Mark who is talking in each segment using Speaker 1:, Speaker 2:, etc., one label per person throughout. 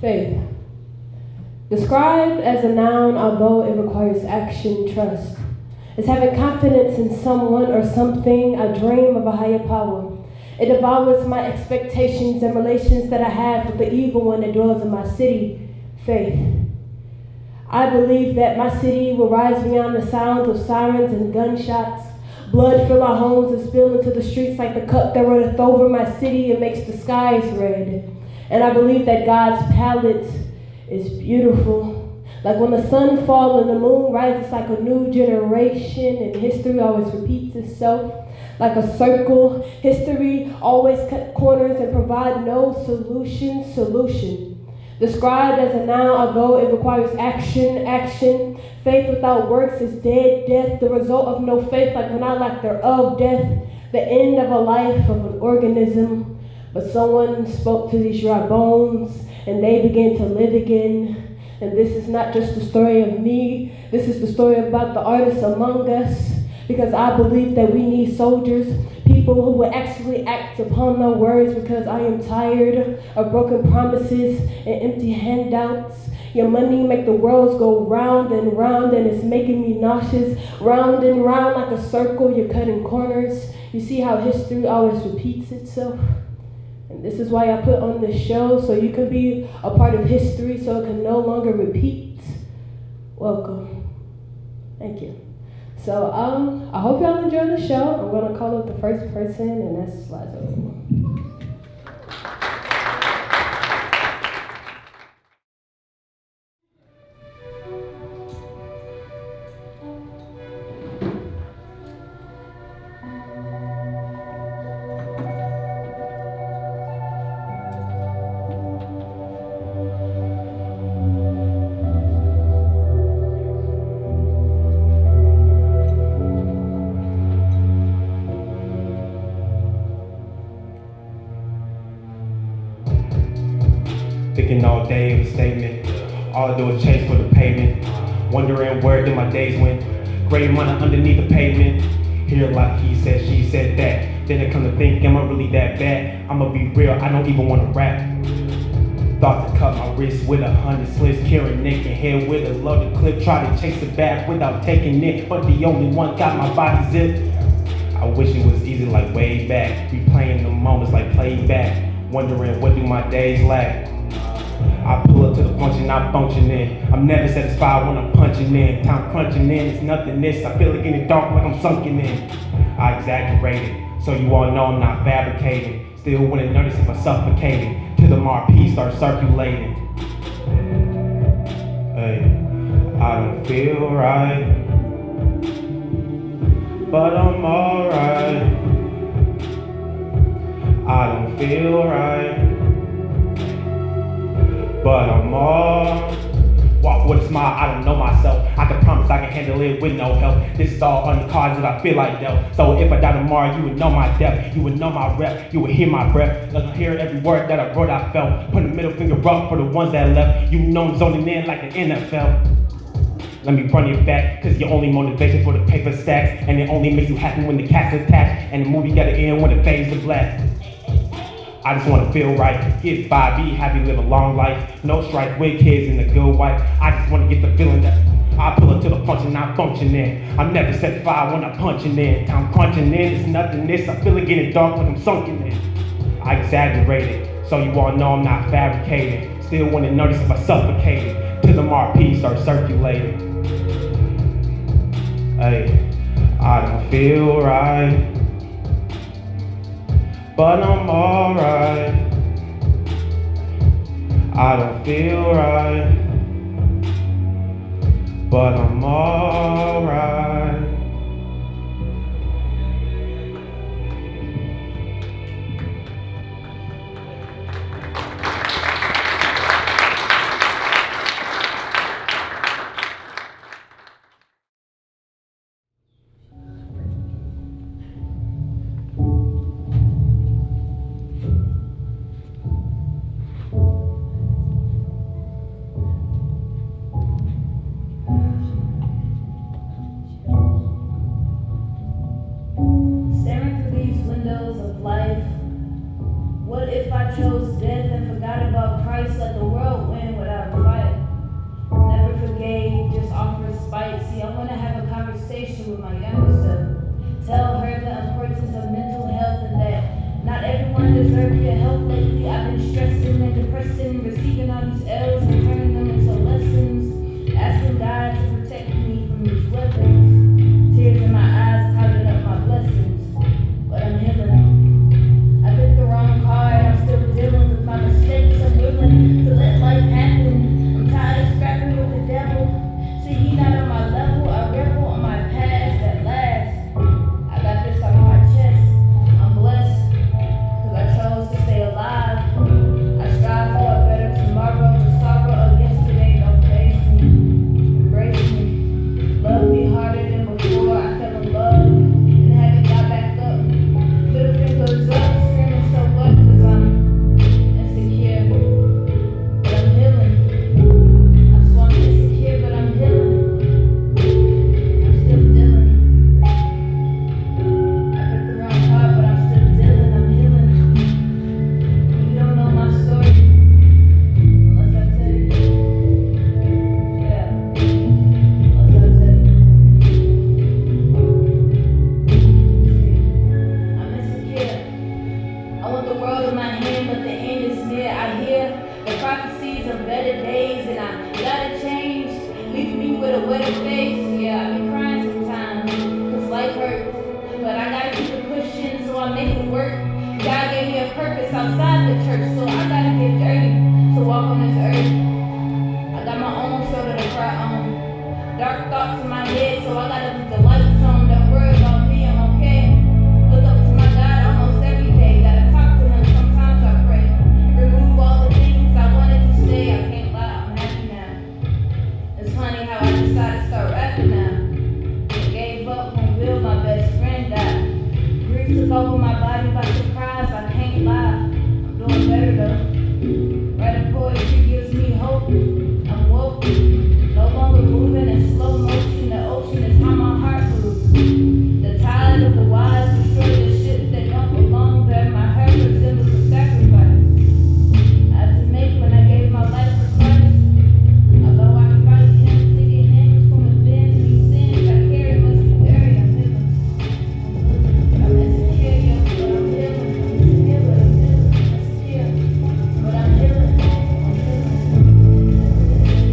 Speaker 1: Faith. Described as a noun, although it requires action, trust. It's having confidence in someone or something, a dream of a higher power. It devours my expectations and relations that I have with the evil one that dwells in my city. Faith. I believe that my city will rise beyond the sounds of sirens and gunshots. Blood fill our homes and spill into the streets like the cup that runneth over my city and makes the skies red. And I believe that God's palette is beautiful. Like when the sun falls and the moon rises like a new generation, and history always repeats itself. Like a circle, history always cut corners and provide no solution. Described as a noun, although it requires action. Faith without works is dead, death, the result of no faith, like when I lack thereof, death, the end of a life of an organism. But someone spoke to these dry bones, and they began to live again. And this is not just the story of me, this is the story about the artists among us. Because I believe that we need soldiers, people who will actually act upon their words, because I am tired of broken promises and empty handouts. Your money make the world go round and round, and it's making me nauseous. Round and round like a circle, you're cutting corners. You see how history always repeats itself? And this is why I put on this show, so you can be a part of history, so it can no longer repeat. Welcome. Thank you. So I hope y'all enjoy the show. I'm gonna call up the first person, and that's Lazo.
Speaker 2: Thinking all day of a statement. All I do is chase for the pavement. Wondering where did my days went. Gray money underneath the pavement. Hear like he said, she said that. Then I come to think, am I really that bad? I'ma be real, I don't even wanna rap. Thought to cut my wrist with 100 slits. Carry neck and head with a loaded clip. Try to chase it back without taking it, but the only one got my body zipped. I wish it was easy like way back. Replaying the moments like playback. Wondering what do my days lack. I pull up to the function, I function in. I'm never satisfied when I'm punching in. Time crunching in, it's nothingness. I feel like in the dark like I'm sunken in. I exaggerated, so you all know I'm not fabricating. Still wouldn't notice if I suffocated. Till the MRP starts circulating. Hey, I don't feel right, but I'm alright. I don't feel right, but I'm all. Walk with a smile, I don't know myself. I can promise I can handle it with no help. This is all on the cards that I feel like dealt. So if I die tomorrow, you would know my depth. You would know my rep, you would hear my breath. Let hear every word that I wrote, I felt. Put the middle finger up for the ones that left. You know I'm zoning in like the NFL. Let me run it back, cause your only motivation for the paper stacks. And it only makes you happy when the cat's attached. And the movie gotta end when it fades to black. I just wanna feel right, get by, be happy, live a long life. No strife with kids and a good wife. I just wanna get the feeling that I pull up to the function, I'm functioning. I'm never satisfied when I'm punching in. Time crunching in, it's nothingness. I feel it getting dark when I'm sunken in. I exaggerated, so you all know I'm not fabricating. Still wouldn't notice if I suffocated. Till the MRP starts circulating. Hey, I don't feel right, but I'm alright. I don't feel right, but I'm alright.
Speaker 3: conversation with my younger self. Tell her the importance of mental health and that not everyone deserves your help. Lately I've been stressing and depressing, receiving all these L's and turning them into lessons. Asking God to protect me from these weapons. Tears in my eyes clouding up my blessings. But I'm healing. I picked the wrong card, I'm still dealing with my mistakes. I'm willing to let life happen. I'm tired of scrapping with the devil. See, he not on my level. I revel on my past at last. I got this off my chest. I'm blessed, cause I chose to stay alive. I strive for a better tomorrow. The sorrow of yesterday don't faze me. Embrace me. Love me harder than before. I fell in love and haven't got back up. Middle fingers up, screaming so what? Cause I'm insecure, but I'm healing. I swear I'm insecure, but I'm healing. I'm still dealing. I picked the wrong part, but I'm still dealing. I'm healing. You don't know my story unless I tell you. Yeah, unless I tell you. I'm insecure. I want the world in my hand, but the end is near. I hear the prophecies of better days, and I gotta change. Leaving me with a wetter face. Yeah, I be crying sometimes, cause life hurts. But I gotta keep it pushing, so I make it work. God gave me a purpose outside the church, so I gotta get dirty to walk on this earth. I got my own shoulder to cry on. Dark thoughts in my head, so I gotta leave the lights on. Don't worry about me, I'm okay. Look up to my God almost every day. Gotta talk to him, sometimes I pray. Remove all the things I wanted to stay. I can't lie, I'm happy now. It's funny how I decided to start rapping now. I gave up when Will, my best friend, died. Grief took over my body by surprise, I can't lie. I'm doing better though. Writing poetry gives me hope. I'm woke, no longer moving in slow motion. The ocean is how my heart moves. The tide of the wise destroy the ships that don't belong there. My heart resembles a sacrifice I had to make when I gave my life for Christ. Although I fight him, singing hymns from within, these sins I carry must be buried. I'm healing. I'm insecure, yo, but I'm healing. I'm insecure, but I'm healing. Insecure, but I'm healing. I'm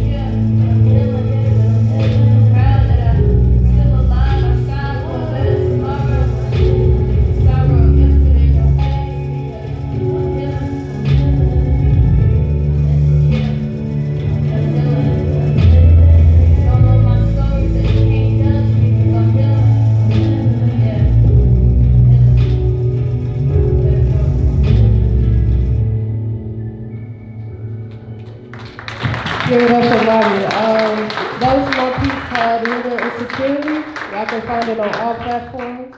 Speaker 3: healing. Insecure, but I'm healing. I'm proud that I'm still alive. I strive for a better tomorrow. Sorrow of yesterday don't faze me, 'cause I'm healing. I'm healing. I'm insecure. I'm healing. You don't know my story, so you can't judge me, 'cause I'm healing. Yeah.
Speaker 1: Give it up for Bobby. That was my piece called Healing Insecurity. Y'all can find it on all platforms.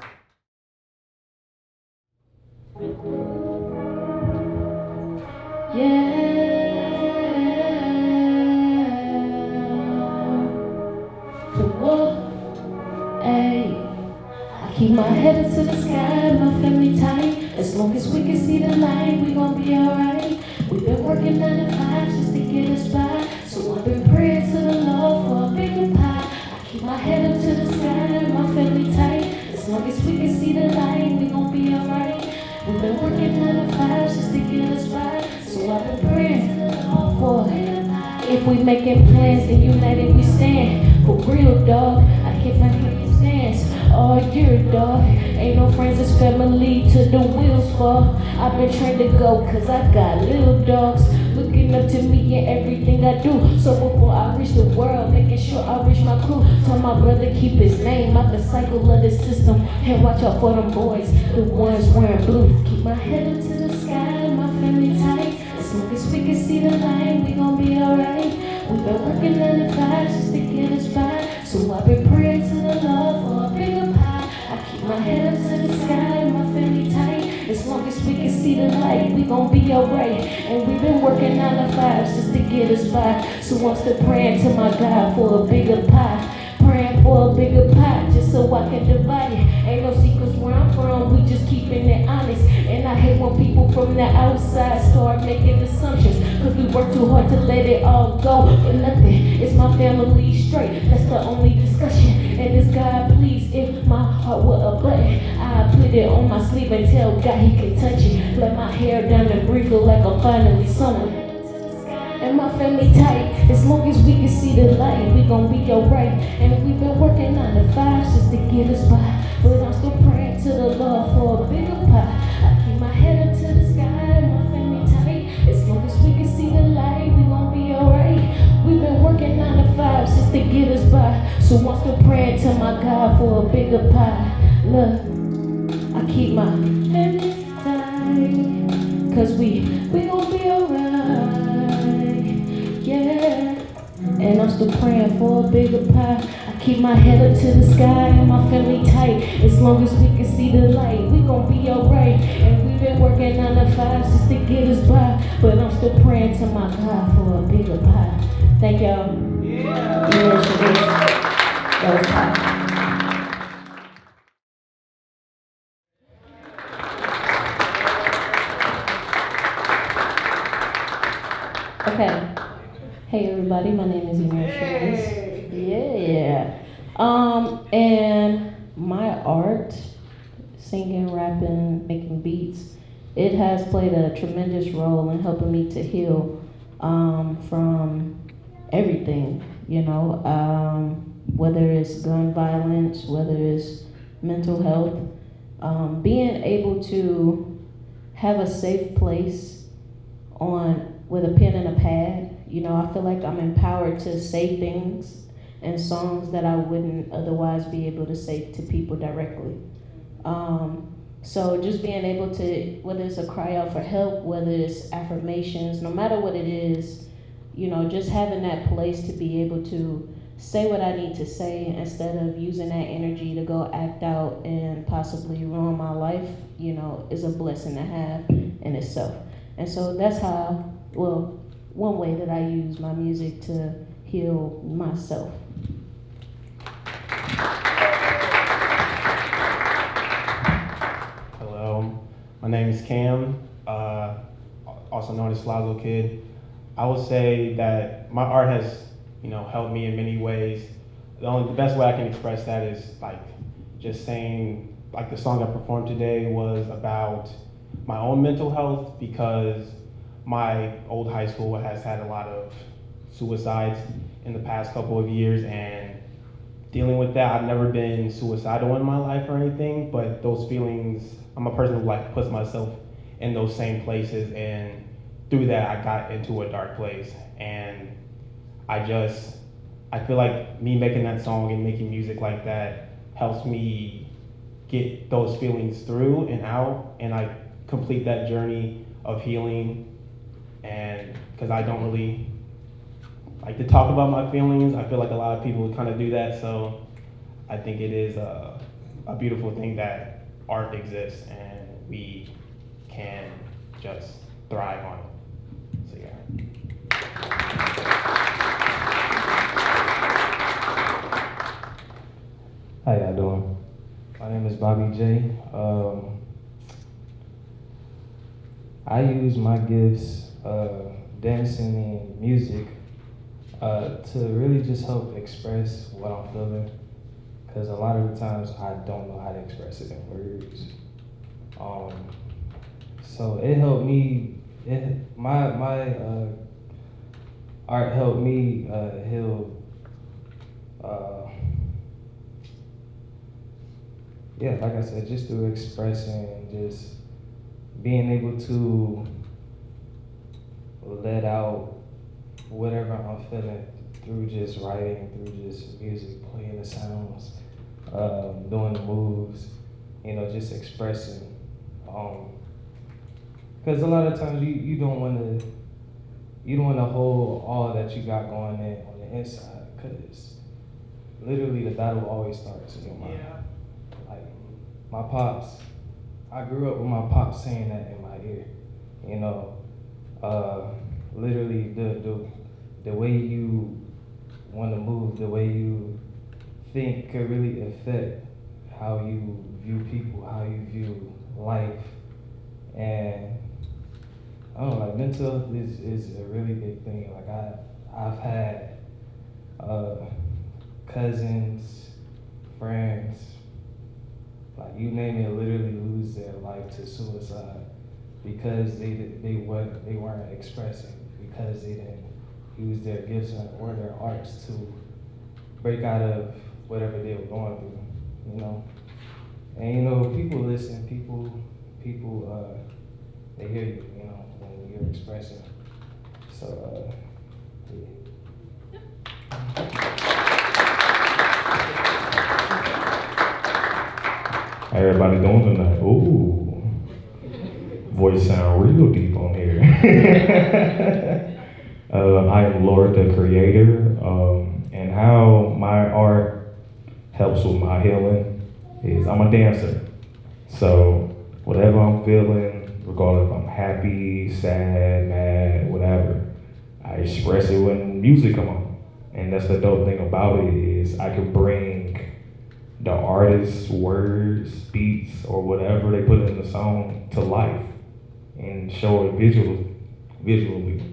Speaker 3: I keep my head up to the sky, my family tight. As long as we can see the light, we gon' be alright. We've been working 9 to 5 just to get us by. So I've been praying to the Lord for a bigger pie. I keep my head up to the sky, my family tight. As long as we can see the light, we gon' be alright. We've been working 9 to 5 just to get us by. So I've been praying to the Lord for a bigger pie. If we making plans, then united we stand. For real, dog, I keep my hands stance all year, dog. Ain't no friends, it's family till the wheels fall. I've been trained to go, cause I got little dogs looking up to me in everything I do. So before I reach the world, making sure I reach my crew. Tell my brother keep his name out the cycle of the system. And watch out for them boys, the ones wearing blue. Keep my head up to the sky, my family tight. As long as we can see the light, we gon' be alright. We've been working 9 to 5 just to get us by. So I've been praying to the Lord for a bigger pie. I keep my head up to the sky, my family tight. As long as we can see the light, we gon' be alright. And we've been working 9 to 5 just to get us by. So I'm still praying to my God for a bigger pie. Praying for a bigger pie, just so I can divide it. Ain't no secrets where I'm from, we just keeping it honest. And I hate when people from the outside start making assumptions. Cause we work too hard to let it all go for nothing. It's my family straight, that's the only discussion. And it's God my sleep and tell God he can touch it. Let my hair down and breathe, feel like I'm finally somewhere. And my family tight, as long as we can see the light, we gon' be alright. And we've been working 9 to 5 just to get us by, but I'm still praying to the Lord for a bigger pie. I keep my head up to the sky and my family tight, as long as we can see the light, we gon' be alright. We've been working 9 to 5 just to get us by, so I'm still praying to my God for a bigger pie. Look, I keep my family tight, cause we gon' be alright. Yeah, and I'm still praying for a bigger pie. I keep my head up to the sky and my family tight, as long as we can see the light, we gon' be alright. And we've been working 9 to 5 just to get us by, but I'm still praying to my God for a bigger pie. Thank y'all. Yeah. That was pie. Okay. Hey everybody, my name is Rachel. Yeah. And my art, singing, rapping, making beats, it has played a tremendous role in helping me to heal from everything, whether it's gun violence, whether it's mental health, being able to have a safe place with a pen and a pad. I feel like I'm empowered to say things and songs that I wouldn't otherwise be able to say to people directly. So just being able to, whether it's a cry out for help, whether it's affirmations, no matter what it is, just having that place to be able to say what I need to say instead of using that energy to go act out and possibly ruin my life, is a blessing to have in itself. And so that's how, one way that I use my music to heal myself.
Speaker 2: Hello, my name is Cam, also known as Slazo Kid. I would say that my art has, helped me in many ways. The best way I can express that is just saying, the song I performed today was about my own mental health, because my old high school has had a lot of suicides in the past couple of years, and dealing with that, I've never been suicidal in my life or anything, but those feelings, I'm a person who puts myself in those same places, and through that I got into a dark place. And I feel like me making that song and making music like that helps me get those feelings through and out, and I complete that journey of healing. And because I don't really like to talk about my feelings, I feel like a lot of people kind of do that. So I think it is a beautiful thing that art exists and we can just thrive on it. So yeah.
Speaker 4: How y'all doing? My name is Bobby J. I use my gifts, dancing and music, to really just help express what I'm feeling. Because a lot of the times I don't know how to express it in words. So it helped me. My art helped me heal. Yeah, like I said, just through expressing and just being able to let out whatever I'm feeling through just writing, through just music, playing the sounds, doing the moves, just expressing. Because a lot of times you don't want to hold all that you got going on the inside, because literally the battle always starts in your mind. Yeah. Like my pops, I grew up with my pops saying that in my ear, literally the way you want to move, the way you think could really affect how you view people, how you view life. And I don't know, mental health is a really big thing. I've had cousins, friends, you name it, literally lose their life to suicide because they weren't expressing, because they didn't use their gifts or their arts to break out of whatever they were going through, you know. And you know, people listen, people they hear you, you know, when you're expressing. So yeah.
Speaker 5: How everybody doing tonight? Ooh, voice sound real deep on here. I am Lord the Creator, and how my art helps with my healing is I'm a dancer. So whatever I'm feeling, regardless if I'm happy, sad, mad, whatever, I express it when music come on. And that's the dope thing about it is I can bring the artist's words, beats, or whatever they put in the song to life and show it visually.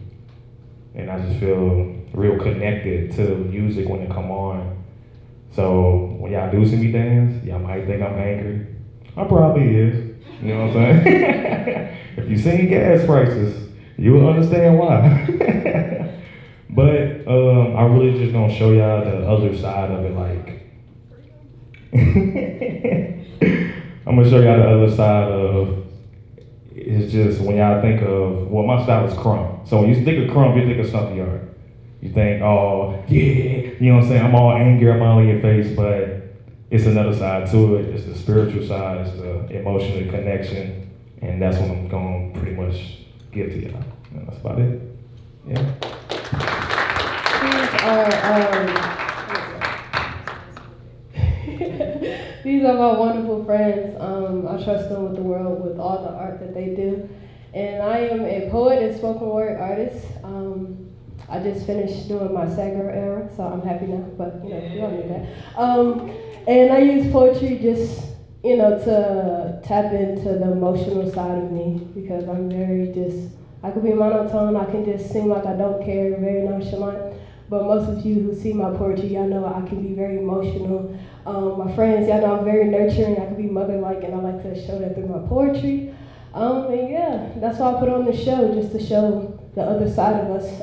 Speaker 5: And I just feel real connected to music when it come on. So when y'all do see me dance, y'all might think I'm angry. I probably is. You know what I'm saying? If you seen gas prices, you will understand why. But I really just gonna show y'all the other side of it. Like, I'm gonna show y'all the other side of. It's just when y'all think of, well, my style is crump. So when you think of crump, you think of something art. You think, oh yeah, you know what I'm saying? I'm all angry, I'm all in your face, but it's another side to it. It's the spiritual side, it's the emotional connection, and that's what I'm gonna pretty much give to y'all. And that's about it. Yeah.
Speaker 1: These are my wonderful friends. I trust them with the world, with all the art that they do. And I am a poet and spoken word artist. I just finished doing my Sagar era, so I'm happy now, but you know, you don't need that. And I use poetry just, you know, to tap into the emotional side of me, because I'm very I could be monotone, I can just seem like I don't care, very nonchalant. But most of you who see my poetry, y'all know I can be very emotional. My friends, y'all know I'm very nurturing. I can be mother-like, and I like to show that through my poetry. And yeah, that's why I put on the show, just to show the other side of us,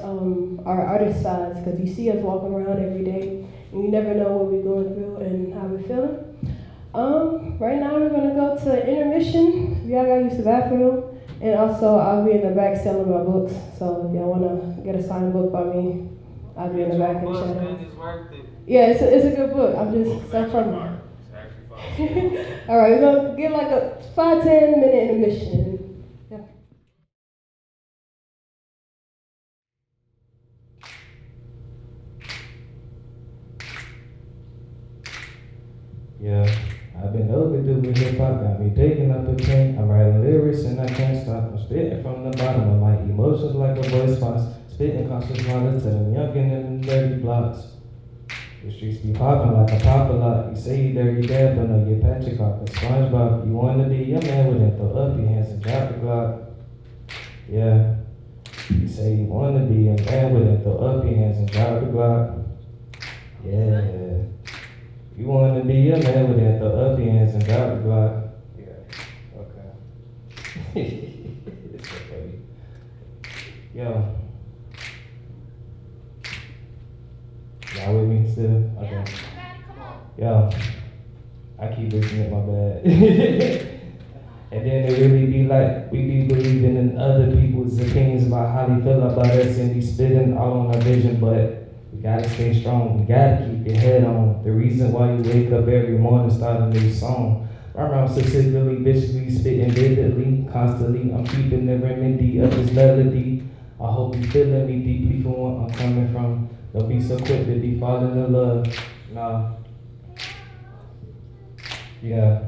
Speaker 1: our artist sides, because you see us walking around every day, and you never know what we're going through and how we're feeling. Right now, we're gonna go to intermission. Y'all gotta use the bathroom, and also I'll be in the back selling my books. So if y'all wanna get a signed book by me, I'll be in the back and shadow. Yeah, it's a good book. I'm just so from it. All right, we're gonna get like a 5-10 minute intermission. Yeah.
Speaker 4: Yeah, I've been overdue with hip hop, got me digging up a pen. I'm writing lyrics and I can't stop. I'm spitting from the bottom of my emotions like a voice box. Spitting conscious knowledge to them youngin' in them dirty blocks. The streets be poppin' like a pop a lot. You say you dirty dad, but no, you're Patrick off and SpongeBob. You wanna be a man with it, throw up your hands and drop the Glock. Yeah. You say you wanna be a man with it, throw up your hands and drop the Glock. Yeah. You wanna be a man with it, throw up your hands and drop the Glock. Yeah. Okay. It's okay. Yo. Y'all with me still? Okay. Yo, I keep listening, my bad. And then it really be like, we be believing in other people's opinions about how they feel about us and be spitting all on our vision, but we gotta stay strong, we gotta keep your head on. The reason why you wake up every morning, start a new song. My rhymes specifically, viciously, spitting vividly, constantly. I'm keeping the remedy of this melody. I hope you feeling me deeply from where I'm coming from. Don't be so quick to be falling in love. Nah. Yeah.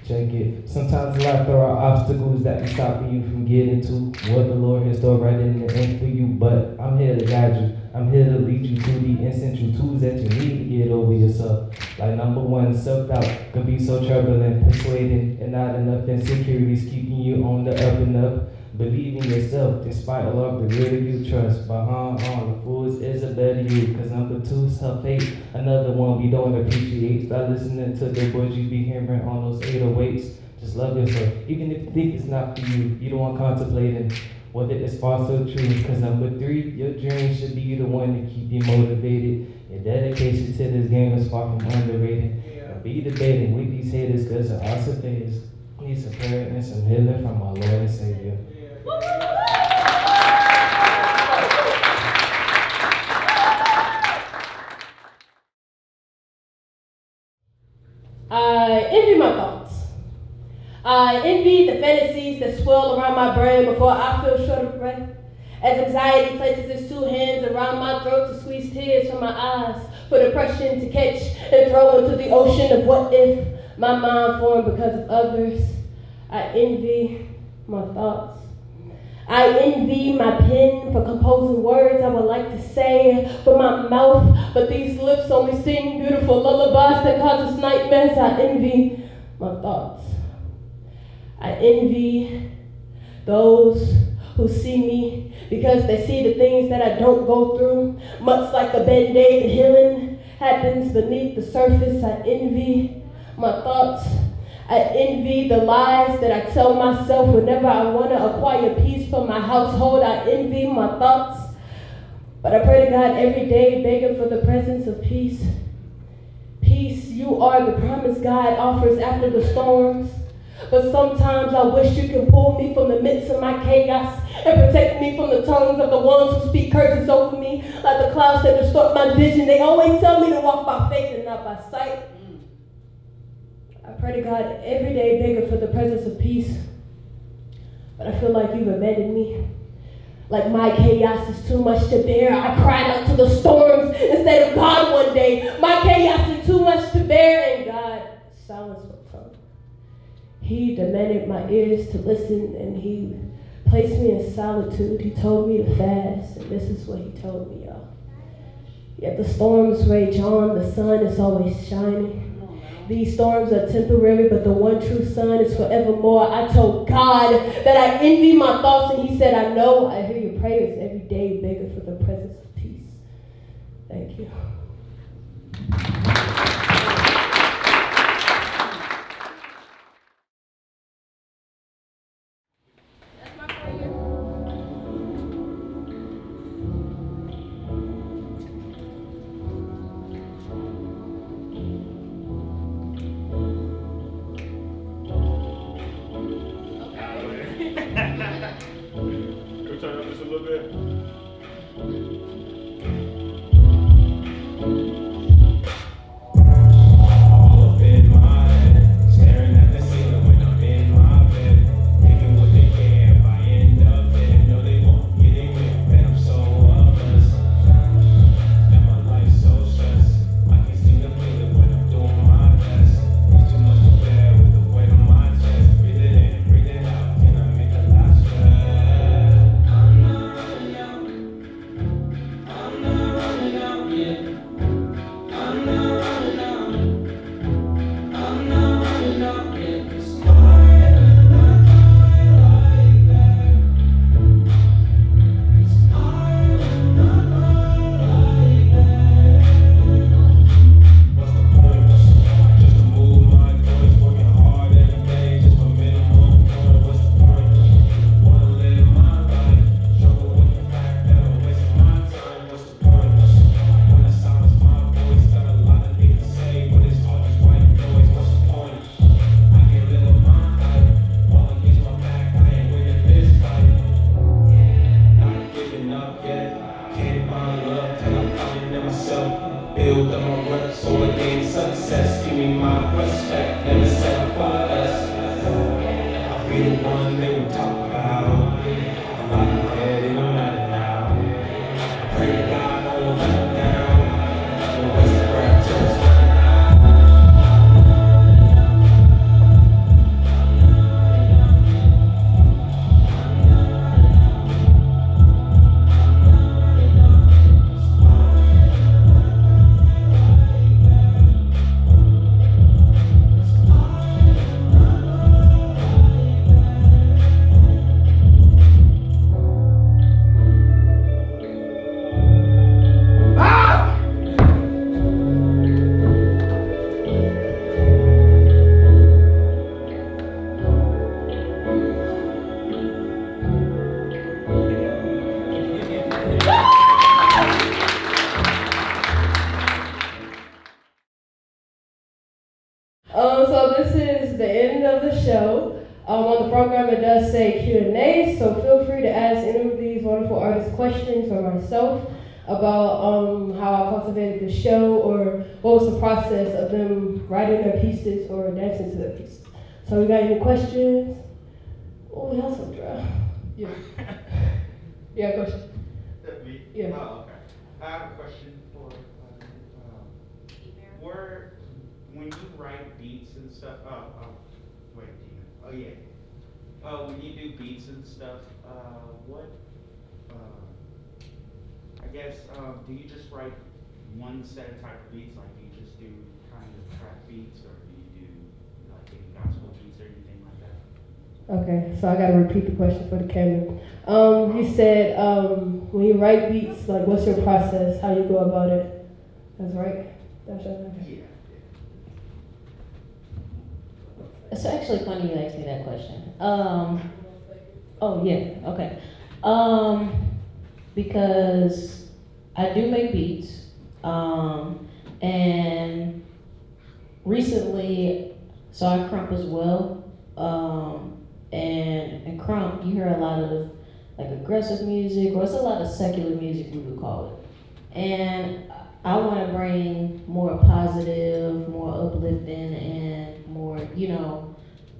Speaker 4: Check it. Sometimes in life there are obstacles that be stopping you from getting to what the Lord has done right in the end for you. But I'm here to guide you. I'm here to lead you to the essential tools that you need to get over yourself. Like number one, self-doubt can be so troubling, persuading, and not enough insecurities keeping you on the up and up. Believe in yourself despite all of the ridicule, trust. But the fools is a better you. Cause number two, self-hate. Another one we don't appreciate. Start listening to the words you be hearing on those 808s. Just love yourself. Even if you think it's not for you, you don't want contemplating whether it's false or true. Cause number three, your dreams should be the one to keep you motivated. Your dedication to this game is far from underrated. Be debating with these haters cause they're awesome haters. Need some prayer and some healing from our Lord and Savior.
Speaker 1: I envy my thoughts. I envy the fantasies that swirl around my brain before I feel short of breath. As anxiety places its two hands around my throat to squeeze tears from my eyes, for depression to catch and throw into the ocean of what if, my mind formed because of others. I envy my thoughts. I envy my pen for composing words I would like to say for my mouth, but these lips only sing beautiful lullabies that cause us nightmares. I envy my thoughts. I envy those who see me because they see the things that I don't go through. Much like a band-aid, the healing happens beneath the surface. I envy my thoughts. I envy the lies that I tell myself whenever I want to acquire peace for my household. I envy my thoughts. But I pray to God every day, begging for the presence of peace. Peace, you are the promise God offers after the storms. But sometimes I wish you could pull me from the midst of my chaos and protect me from the tongues of the ones who speak curses over me, like the clouds that distort my vision. They always tell me to walk by faith and not by sight. I pray to God every day, begging for the presence of peace. But I feel like you've abandoned me. Like my chaos is too much to bear. I cried out to the storms instead of God one day. My chaos is too much to bear, and God silenced my tongue. He demanded my ears to listen, and he placed me in solitude. He told me to fast, and this is what he told me, y'all. Yet the storms rage on, the sun is always shining. These storms are temporary, but the one true sun is forevermore. I told God that I envy my thoughts, and he said, I know. I hear your prayers every day, begging for the presence of peace. Thank you.
Speaker 2: Turn up just a little bit. Build up my rep so I gain success. Give me my respect, never settle for less. I'll be the one they will talk about. I'm not dead and I'm not now. I pray to God I won't let them down. Don't waste the breath till it's
Speaker 1: So this is the end of the show. On the program, it does say Q&A, so feel free to ask any of these wonderful artists questions or myself about how I cultivated the show or what was the process of them writing their pieces or dancing to their pieces. So we got any questions? Oh, we also dry. Yeah. Yeah, question.
Speaker 6: That me?
Speaker 1: Yeah.
Speaker 6: Oh, okay. I have a question for, when you write beats and stuff, wait, Dina. Oh, yeah. When you do beats and stuff, what, I guess, do you just write one set of type of beats, like do you just do kind of trap beats, or do you do like any gospel beats or anything like that?
Speaker 1: Okay, so I gotta repeat the question for the camera. You said when you write beats, like what's your process, how you go about it? That's right? That's right.
Speaker 6: Yeah.
Speaker 3: It's actually funny you asked me that question. Oh yeah, okay. Because I do make beats, and recently, so I crump as well, and crump, you hear a lot of like aggressive music, or it's a lot of secular music, we would call it. And I want to bring more positive, more uplifting, and more,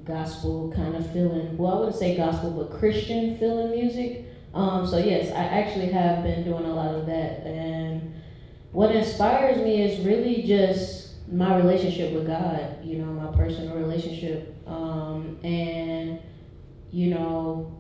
Speaker 3: gospel kind of feeling. Well, I wouldn't say gospel, but Christian feeling music. So yes, I actually have been doing a lot of that. And what inspires me is really just my relationship with God, my personal relationship. And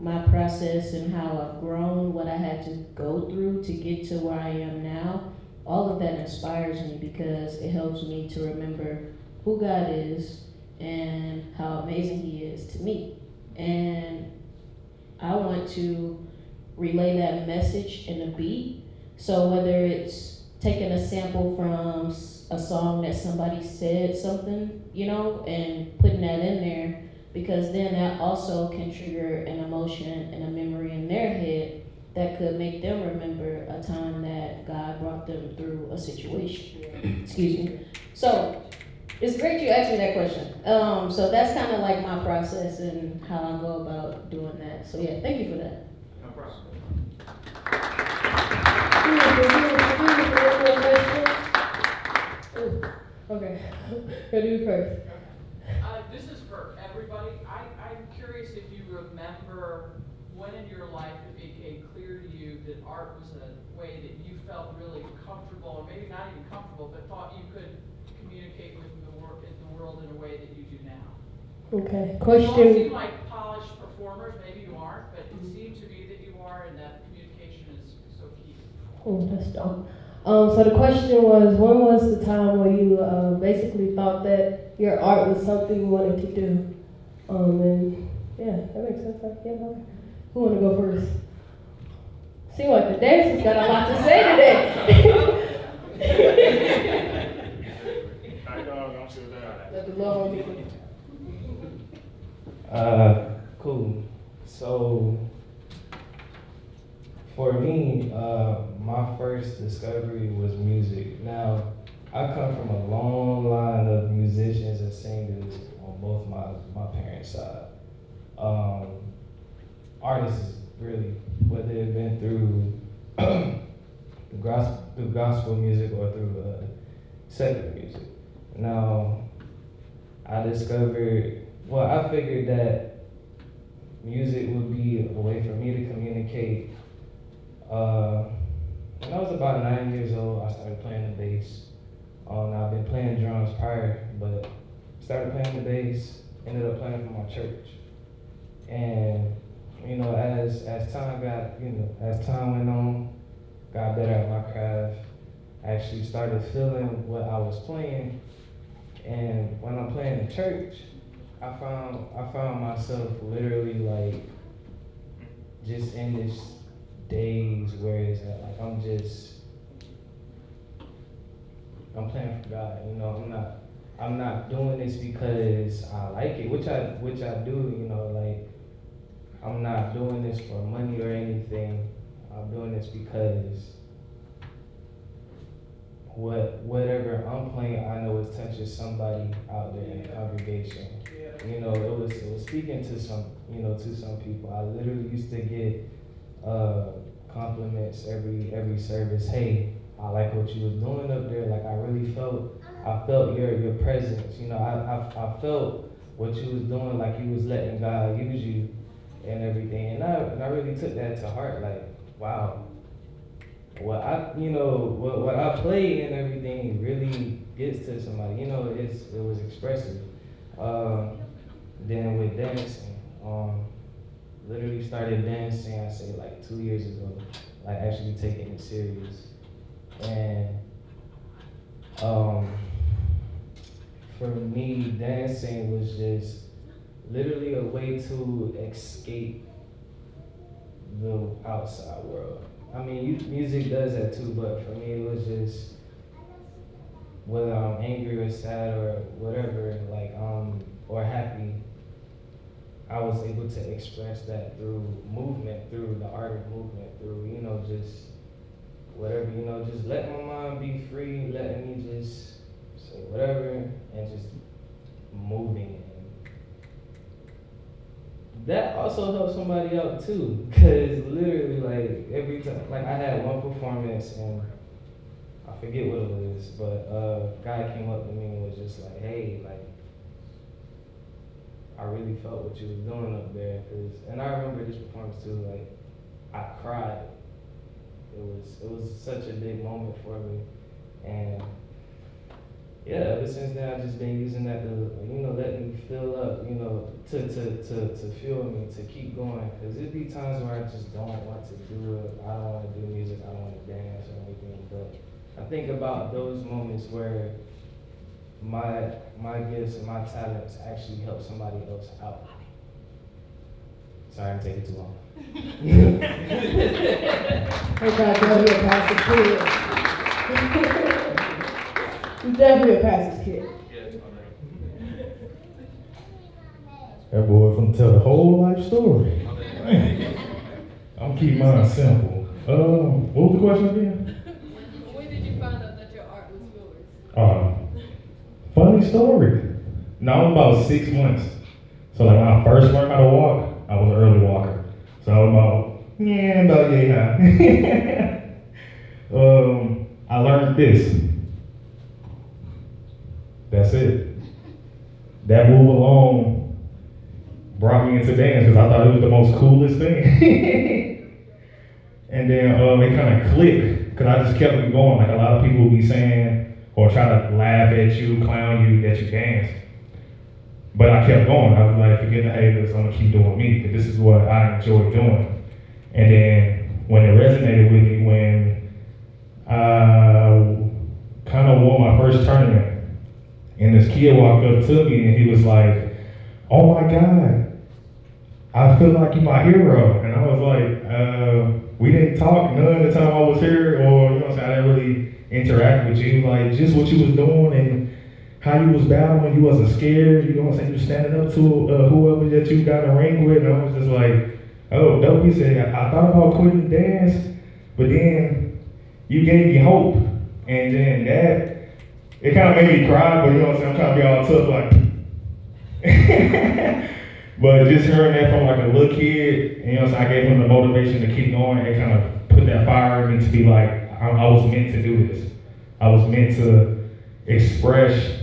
Speaker 3: my process and how I've grown, what I had to go through to get to where I am now. All of that inspires me because it helps me to remember who God is and how amazing He is to me. And I want to relay that message in a beat. So whether it's taking a sample from a song that somebody said something, and putting that in there, because then that also can trigger an emotion and a memory in their head that could make them remember a time that God brought them through a situation. Excuse me. So it's great you asked me that question. So that's kind of like my process and how I go about doing that. So yeah, thank you for that.
Speaker 6: No problem.
Speaker 1: Okay, go do first.
Speaker 7: This is for everybody. I'm curious if you remember when in your life it became clear to you that art was a way that you felt really comfortable, or maybe not even comfortable, but thought you could communicate with the world in a way that you do now.
Speaker 1: Okay,
Speaker 7: You all
Speaker 1: question.
Speaker 7: seem like polished performers. Maybe you aren't, but it seems to me that you are, and that communication is so key.
Speaker 1: Oh, that's dope. So the question was, when was the time where you basically thought that your art was something you wanted to do? And yeah, that makes sense. Right? Yeah, okay. Who want to go first? Seems like the dancers got a lot to say today. Let the Lord be.
Speaker 4: Cool. So, for me, my first discovery was music. Now, I come from a long line of musicians and singers on both my parents' side. Artists, really, whether they've been through gospel music or through secular music. Now, I figured that music would be a way for me to communicate. When I was about 9 years old, I started playing the bass. I've been playing drums prior, but started playing the bass, ended up playing for my church. And, as time went on, got better at my craft, actually started feeling what I was playing. And when I'm playing in church, I found myself literally like just in this daze where it's like I'm playing for God. I'm not doing this because I like it, which I do. Like I'm not doing this for money or anything. I'm doing this because whatever I'm playing, I know it touches somebody out there in the congregation. You know, it was speaking to some people. I literally used to get compliments every service. Hey, I like what you was doing up there. Like I felt your presence. You know, I felt what you was doing. Like you was letting God use you and everything. And I really took that to heart. Like, wow, what I play and everything really gets to somebody. You know, it was expressive. Then with dancing, literally started dancing, I say like 2 years ago, like actually taking it serious. And for me, dancing was just literally a way to escape the outside world. I mean, music does that too, but for me it was just, whether I'm angry or sad or whatever, like or happy, I was able to express that through movement, through the art of movement, through, you know, just whatever, you know, just letting my mind be free, letting me just say whatever, and just moving. That also helped somebody out too, because literally, like, every time, like, I had one performance, and I forget what it was, but a guy came up to me and was just like, hey, like, I really felt what you was doing up there, and I remember this performance too, like, I cried. It was such a big moment for me, and yeah, ever since then I've just been using that to, you know, let me fill up, you know, to fuel me, to keep going, because it'd be times where I just don't want to do it, I don't want to do music, I don't want to dance or anything, but I think about those moments where my gifts and my talents actually help somebody else out. Sorry, I'm taking too long.
Speaker 1: Oh God, definitely a pastor's kid. He's definitely a pastor's kid.
Speaker 5: That boy from tell the whole life story. I'm keeping mine simple. What was the question again?
Speaker 8: When did you find out that your art was yours?
Speaker 5: Funny story. No, about 6 months. So like when I first learned how to walk, I was an early walker. So I was about yay high. I learned this. That's it. That move alone brought me into dance because I thought it was the most coolest thing. And then it kind of clicked because I just kept it going. Like a lot of people would be saying or try to laugh at you, clown you that you dance. But I kept going. I was like, forget the haters, I'm gonna keep doing me because this is what I enjoy doing. And then when it resonated with me, when I kind of won my first tournament, and this kid walked up to me and he was like, oh my God, I feel like you're my hero. And I was like, we didn't talk none of the time I was here, or you know what I'm saying, I didn't really interact with you. Like just what you was doing and how you was battling, you wasn't scared, you know what I'm saying, you was standing up to whoever that you got a ring with, and I was just like, oh, dope. He said, I thought about quitting dance, but then you gave me hope, and then that, it kind of made me cry, but you know what I'm saying, I'm trying to be all tough, like, but just hearing that from like a little kid, and you know what I'm saying, I gave him the motivation to keep going, it kind of put that fire in me to be like, I was meant to do this. I was meant to express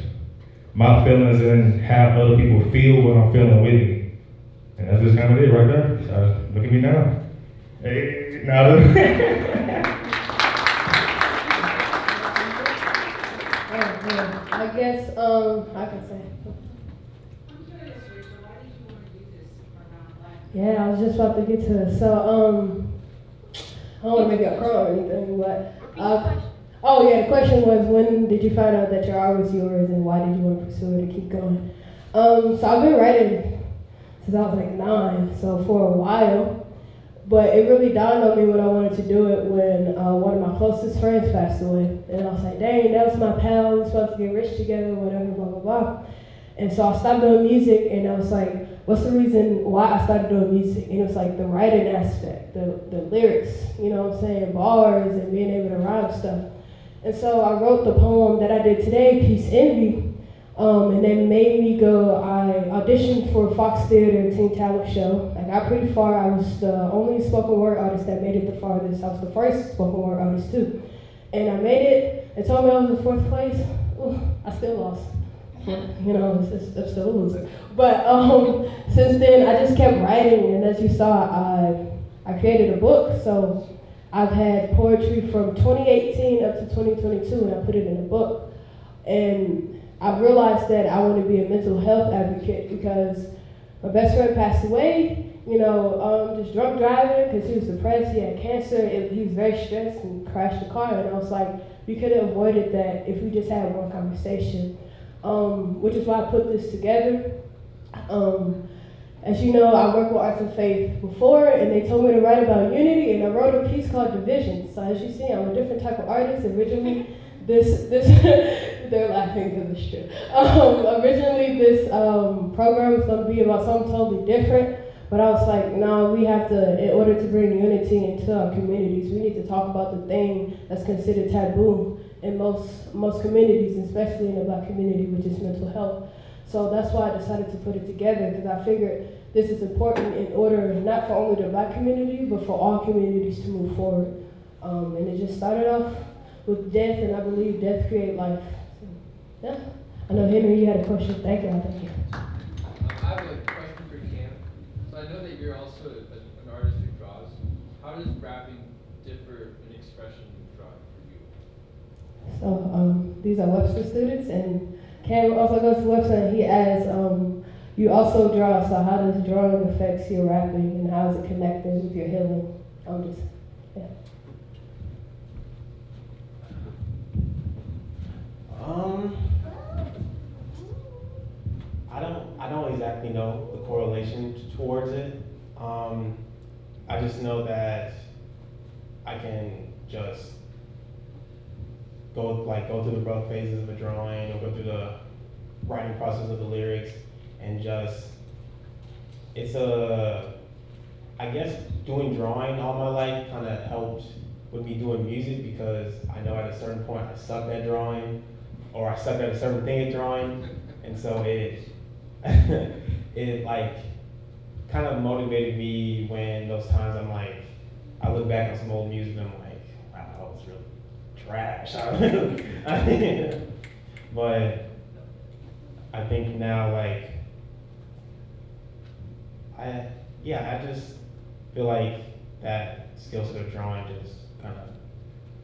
Speaker 5: my feelings and have other people feel what I'm feeling with me. And that's just kind of it right there. So look at me now. Hey, now look.
Speaker 1: I guess I can say.
Speaker 8: I'm curious, Rachel, why did you want to do this for non-black?
Speaker 1: Yeah, I was just about to get to it. So I don't want to make it a cry or anything, but oh yeah, the question was, when did you find out that your art was yours, and why did you want to pursue it and keep going? So I've been writing since I was like 9, so for a while. But it really dawned on me when I wanted to do it when one of my closest friends passed away. And I was like, dang, that was my pal, we were supposed to get rich together, whatever, blah, blah, blah. And so I stopped doing music, and I was like, what's the reason why I started doing music? And it was like the writing aspect, the lyrics, you know what I'm saying, bars and being able to rhyme stuff. And so I wrote the poem that I did today, Peace Envy, and it made me go, I auditioned for Fox Theater Teen Talent Show. I got pretty far. I was the only spoken word artist that made it the farthest. I was the first spoken word artist too. And I made it. They told me I was in 4th place. Ooh, I still lost. You know, I'm still a loser. But since then, I just kept writing, and as you saw, I created a book. So I've had poetry from 2018 up to 2022, and I put it in a book. And I've realized that I want to be a mental health advocate because my best friend passed away, you know, just drunk driving because he was depressed, he had cancer, he was very stressed and crashed the car. And I was like, we could have avoided that if we just had one conversation, which is why I put this together. As you know, I worked with Arts and Faith before, and they told me to write about unity, and I wrote a piece called Division. So as you see, I'm a different type of artist. Originally, this they're laughing because it's true. Originally, this program was going to be about something totally different, but I was like, no, we have to, in order to bring unity into our communities, we need to talk about the thing that's considered taboo in most communities, especially in the Black community, which is mental health. So that's why I decided to put it together, because I figured this is important in order, not for only the Black community, but for all communities to move forward. And it just started off with death, and I believe death creates life. So, yeah. I know, Henry, you had a question. Thank you. Thank you.
Speaker 9: I have a question for Cam. So I know that you're also an artist who draws. How does rapping differ in expression from drawing for you?
Speaker 1: So these are Webster students, and Cam also goes to Webster, and he asks, you also draw, so how does drawing affect your rapping, and how is it connected with your healing? Yeah.
Speaker 2: I don't exactly know the correlation towards it. I just know that I can just go through the rough phases of a drawing, or go through the writing process of the lyrics, and just, I guess doing drawing all my life kind of helped with me doing music, because I know at a certain point I sucked at drawing, or I sucked at a certain thing at drawing, and so it like kind of motivated me when those times I look back on some old music and I'm like, wow, that was really trash. But I think now, I just feel like that skill set of drawing just kind of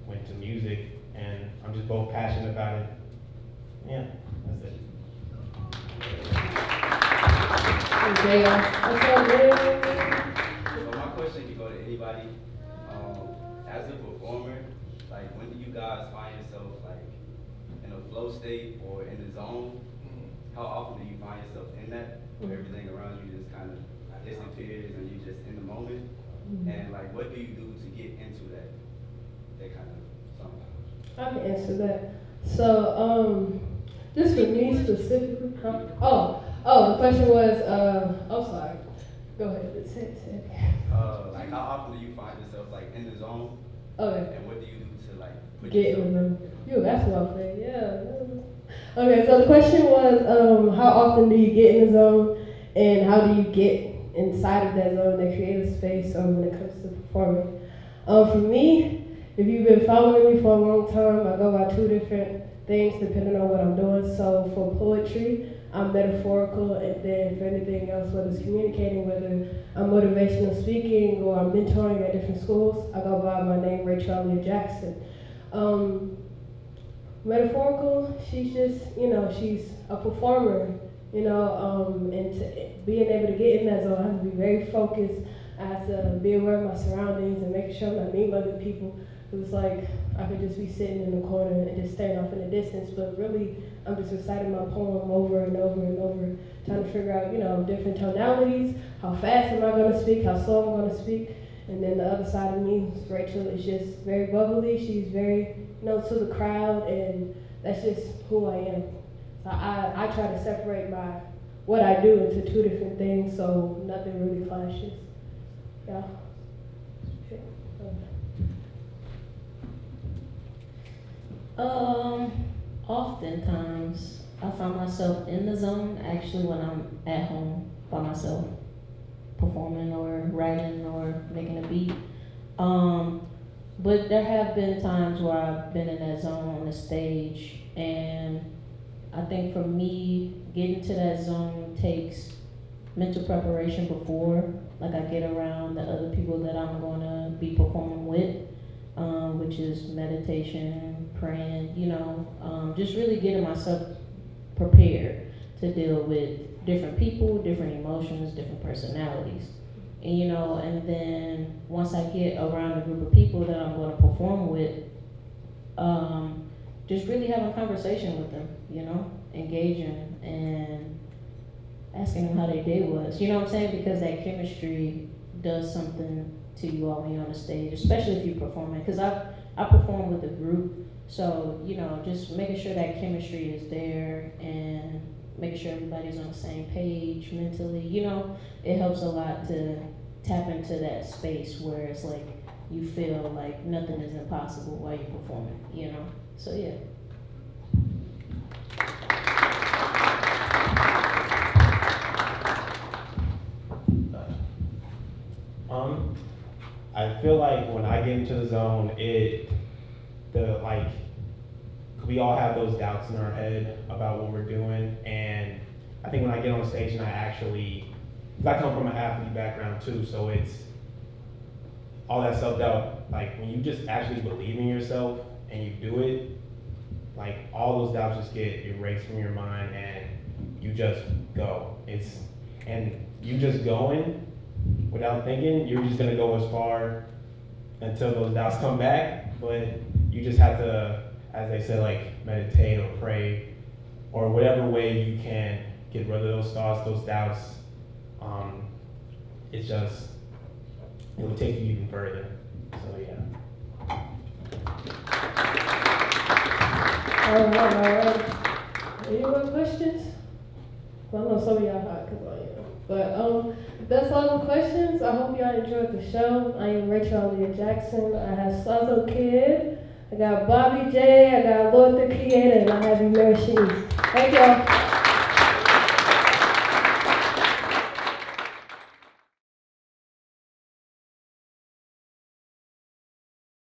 Speaker 2: went to music, and I'm just both passionate about it. Yeah, that's it.
Speaker 10: So my question can go to anybody. As a performer, when do you guys find yourself in a flow state or in the zone? How often do you find yourself in that, where everything around you just kind of disappears and you're just in the moment? And what do you do to get into that kind of zone?
Speaker 1: I can answer that. So, just for me specifically, the question was, sorry. Go ahead, say it.
Speaker 10: How often do you find yourself in the zone?
Speaker 1: Okay.
Speaker 10: And what do you do to put
Speaker 1: Get
Speaker 10: yourself
Speaker 1: in the zone. You basketball fan, yeah. Okay, so the question was, how often do you get in the zone, and how do you get inside of that zone, that creative space, when it comes to performing? For me, if you've been following me for a long time, I go by 2 different things depending on what I'm doing. So for poetry, I'm metaphorical, and then for anything else, whether it's communicating, whether I'm motivational speaking or I'm mentoring at different schools, I go by my name, Rachel Aaliyah Jackson. Metaphorical, she's just, she's a performer, and being able to get in that zone, I have to be very focused. I have to be aware of my surroundings and making sure I'm not meeting other people. It was like I could just be sitting in the corner and just staring off in the distance, but really I'm just reciting my poem over and over and over, trying to figure out, different tonalities, how fast am I going to speak, how slow I'm going to speak. And then the other side of me, Rachel, is just very bubbly. She's very, to the crowd, and that's just who I am. So I try to separate what I do into 2 different things, so nothing really clashes. Yeah.
Speaker 3: Oftentimes I find myself in the zone actually when I'm at home by myself, performing or writing or making a beat. But there have been times where I've been in that zone on the stage, and I think for me, getting to that zone takes mental preparation before, like I get around the other people that I'm gonna be performing with, which is meditation, praying, just really getting myself prepared to deal with different people, different emotions, different personalities. And then once I get around a group of people that I'm gonna perform with, just really having a conversation with them, engaging and asking them how their day was. You know what I'm saying? Because that chemistry does something to you all when you're on the stage, especially if you're performing. Because I perform with a group, so just making sure that chemistry is there and making sure everybody's on the same page mentally. It helps a lot to tap into that space where it's like you feel like nothing is impossible while you're performing. So yeah.
Speaker 2: I feel like when I get into the zone, we all have those doubts in our head about what we're doing, and I think when I get on stage and because I come from an athlete background too, so it's all that self-doubt, like when you just actually believe in yourself and you do it, like all those doubts just get erased from your mind and you just go. And you just going without thinking, you're just gonna go as far until those doubts come back, but you just have to, as they say, like meditate or pray or whatever way you can get rid of those thoughts, those doubts. It will take you even further. So yeah.
Speaker 1: All right. Any more questions? Well, I know some of y'all hot because I am. But if that's all the questions, I hope y'all enjoyed the show. I am Rachel Aaliyah Jackson. I have Slazo Kid. I got Bobby J. I got Lord the Creator. And I have you, Mary Shanice. Thank y'all.